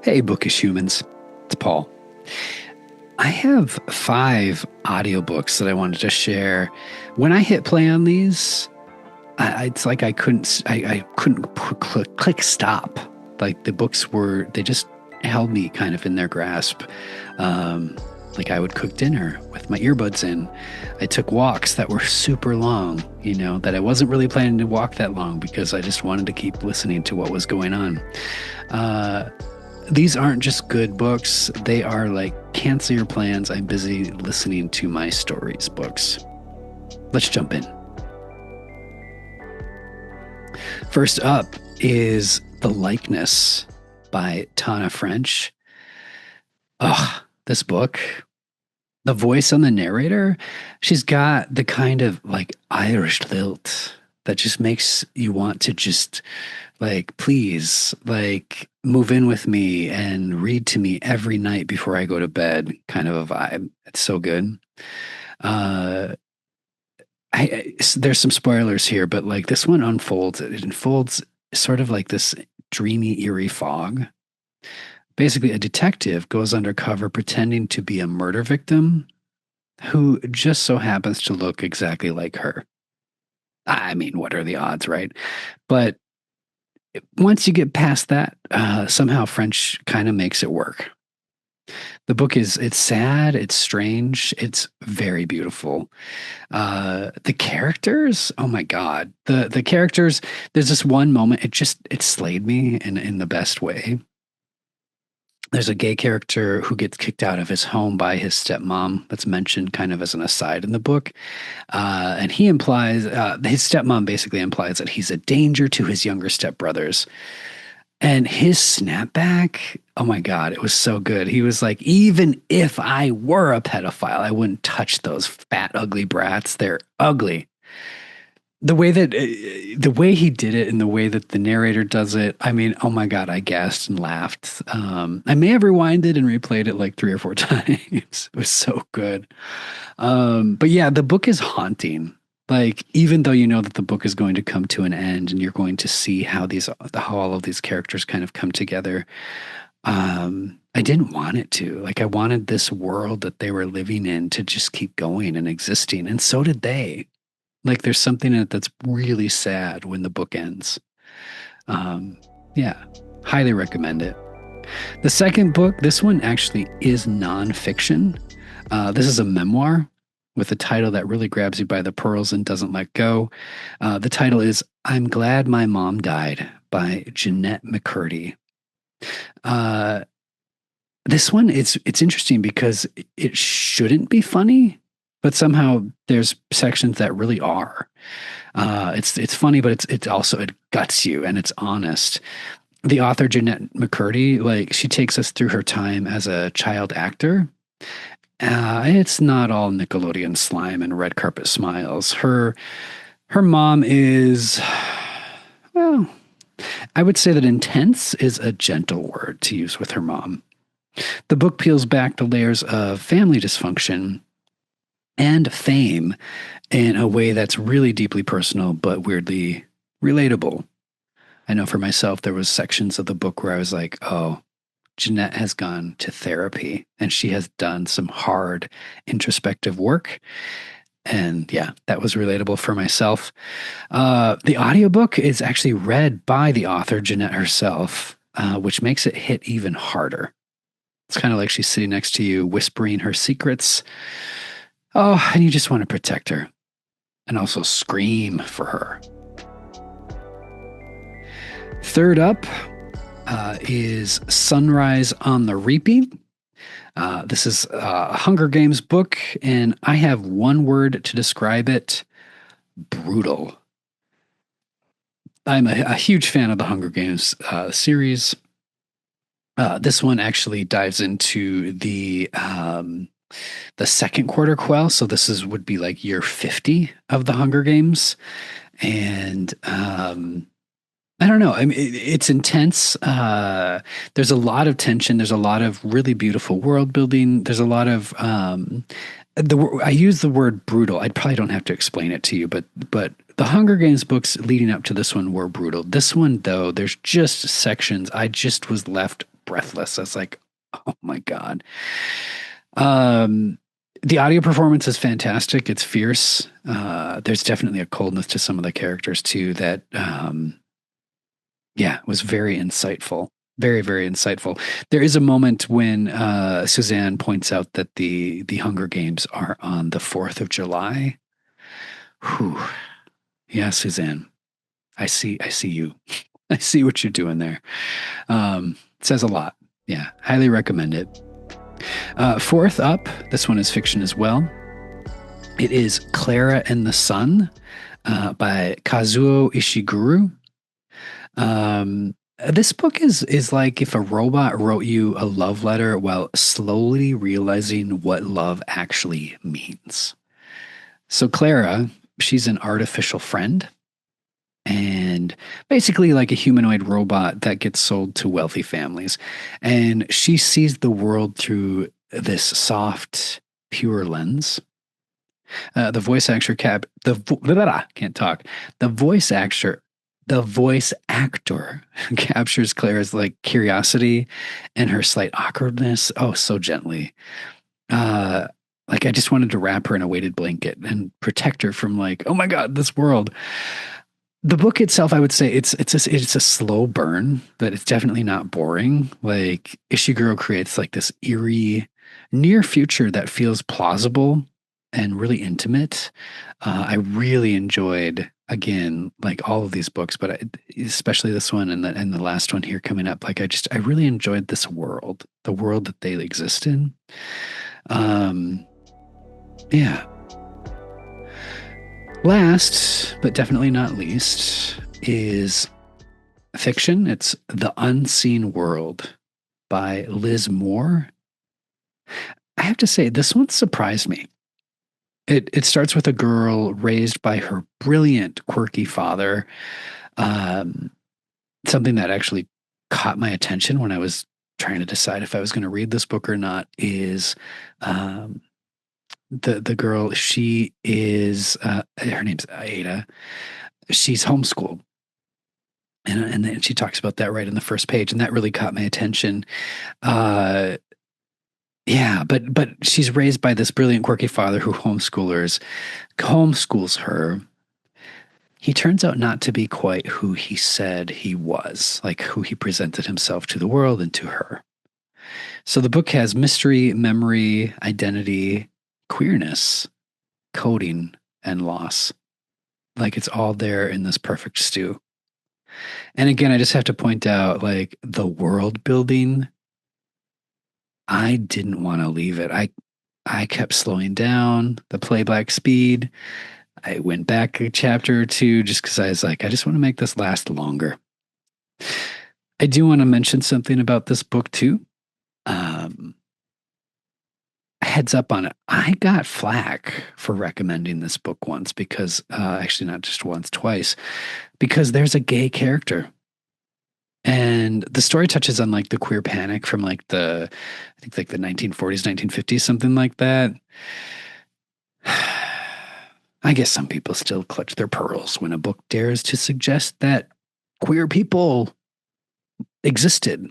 Hey, bookish humans. It's Paul. I have 5 audiobooks that I wanted to share. When I hit play on these, it's like I couldn't click stop. Like the books they just held me kind of in their grasp. Like I would cook dinner with my earbuds in. I took walks that were super long, that I wasn't really planning to walk that long because I just wanted to keep listening to what was going on. These aren't just good books. They are like cancel your plans. I'm busy listening to my stories books. Let's jump in. First up is The Likeness by Tana French. This book, the voice on the narrator, she's got the kind of like Irish lilt that just makes you want to just like, please, like move in with me and read to me every night before I go to bed kind of a vibe. It's so good. There's some spoilers here, but like this one it unfolds sort of like this dreamy, eerie fog. Basically, a detective goes undercover pretending to be a murder victim who just so happens to look exactly like her. I mean, what are the odds, right? But once you get past that, somehow French kind of makes it work. The book it's sad, it's strange, it's very beautiful. The characters, oh my God. The characters, there's this one moment, it slayed me in the best way. There's a gay character who gets kicked out of his home by his stepmom that's mentioned kind of as an aside in the book. And he implies, his stepmom basically implies that he's a danger to his younger stepbrothers. And his snapback, oh my God, it was so good. He was like, even if I were a pedophile, I wouldn't touch those fat, ugly brats. They're ugly. The way he did it and the way that the narrator does it, I mean, oh my God, I gasped and laughed. I may have rewinded and replayed it like 3 or 4 times. It was so good. But yeah, the book is haunting. Like, even though you know that the book is going to come to an end and you're going to see how all of these characters kind of come together, I didn't want it to. Like, I wanted this world that they were living in to just keep going and existing, and so did they. Like, there's something in it that's really sad when the book ends. Yeah, highly recommend it. The second book, this one actually is nonfiction. This is a memoir with a title that really grabs you by the pearls and doesn't let go. The title is I'm Glad My Mom Died by Jennette McCurdy. This one, it's interesting because it shouldn't be funny, but somehow there's sections that really are. It's funny, but it's also, it guts you and it's honest. The author, Jennette McCurdy, like she takes us through her time as a child actor. It's not all Nickelodeon slime and red carpet smiles. Her mom is, well, I would say that intense is a gentle word to use with her mom. The book peels back the layers of family dysfunction and fame in a way that's really deeply personal, but weirdly relatable. I know for myself, there was sections of the book where I was like, oh, Jennette has gone to therapy and she has done some hard introspective work. And yeah, that was relatable for myself. The audiobook is actually read by the author, Jennette herself, which makes it hit even harder. It's kind of like she's sitting next to you, whispering her secrets. Oh, and you just want to protect her and also scream for her. Third up is Sunrise on the Reaping. This is a Hunger Games book, and I have one word to describe it: brutal. I'm a huge fan of the Hunger Games series. This one actually dives into the second quarter quell. So this would be like year 50 of the Hunger Games. And I don't know. I mean, it's intense. There's a lot of tension. There's a lot of really beautiful world building. There's a lot of I use the word brutal. I probably don't have to explain it to you, but the Hunger Games books leading up to this one were brutal. This one, though, there's just sections I just was left breathless. I was like, oh my God. The audio performance is fantastic. It's fierce. There's definitely a coldness to some of the characters too that, was very insightful. Very, very insightful. There is a moment when Suzanne points out that the Hunger Games are on the 4th of July. Whew. Yeah, Suzanne. I see you. I see what you're doing there. Says a lot. Yeah, highly recommend it. Fourth up, this one is fiction as well. It is Klara and the Sun by Kazuo Ishiguro. This book is like if a robot wrote you a love letter while slowly realizing what love actually means. So Klara, she's an artificial friend and basically like a humanoid robot that gets sold to wealthy families. And she sees the world through this soft, pure lens. The voice actor can't talk. The voice actor captures Clara's like curiosity and her slight awkwardness. Oh, so gently. Like I just wanted to wrap her in a weighted blanket and protect her from like, oh my God, this world. The book itself, I would say it's a slow burn, but it's definitely not boring. Like Ishiguro creates like this eerie near future that feels plausible and really intimate. I really enjoyed, again, like all of these books, but especially this one and the last one here coming up. Like I really enjoyed this world, the world that they exist in. Yeah. Last, but definitely not least, is fiction. It's The Unseen World by Liz Moore. I have to say, this one surprised me. It starts with a girl raised by her brilliant, quirky father. Something that actually caught my attention when I was trying to decide if I was going to read this book or not is the girl. She is her name's Ada. She's homeschooled. And then she talks about that right in the first page, and that really caught my attention. Yeah, but she's raised by this brilliant, quirky father who homeschools her. He turns out not to be quite who he said he was, like who he presented himself to the world and to her. So the book has mystery, memory, identity, queerness, coding, and loss. Like it's all there in this perfect stew. And again, I just have to point out like the world building. I didn't want to leave it. I kept slowing down the playback speed. I went back a chapter or two just because I was like, I just want to make this last longer. I do want to mention something about this book too. Heads up on it. I got flack for recommending this book once because, actually not just once, twice, because there's a gay character. And the story touches on like the queer panic from like I think like the 1940s, 1950s, something like that. I guess some people still clutch their pearls when a book dares to suggest that queer people existed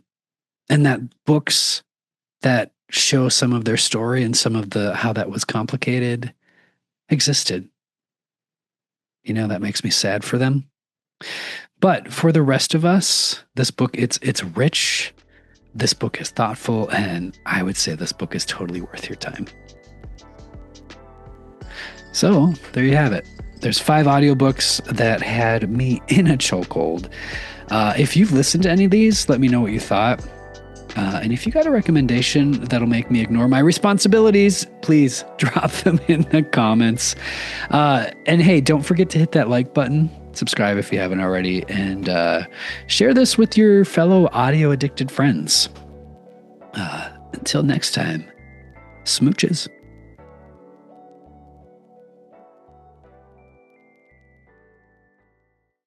and that books that show some of their story and some of how that was complicated existed. You know, that makes me sad for them. But for the rest of us, this book, it's rich. This book is thoughtful, and I would say this book is totally worth your time. So there you have it. There's 5 audiobooks that had me in a chokehold. If you've listened to any of these, let me know what you thought. And if you got a recommendation that'll make me ignore my responsibilities, please drop them in the comments. And hey, don't forget to hit that like button. Subscribe if you haven't already, and share this with your fellow audio addicted friends. Until next time, smooches.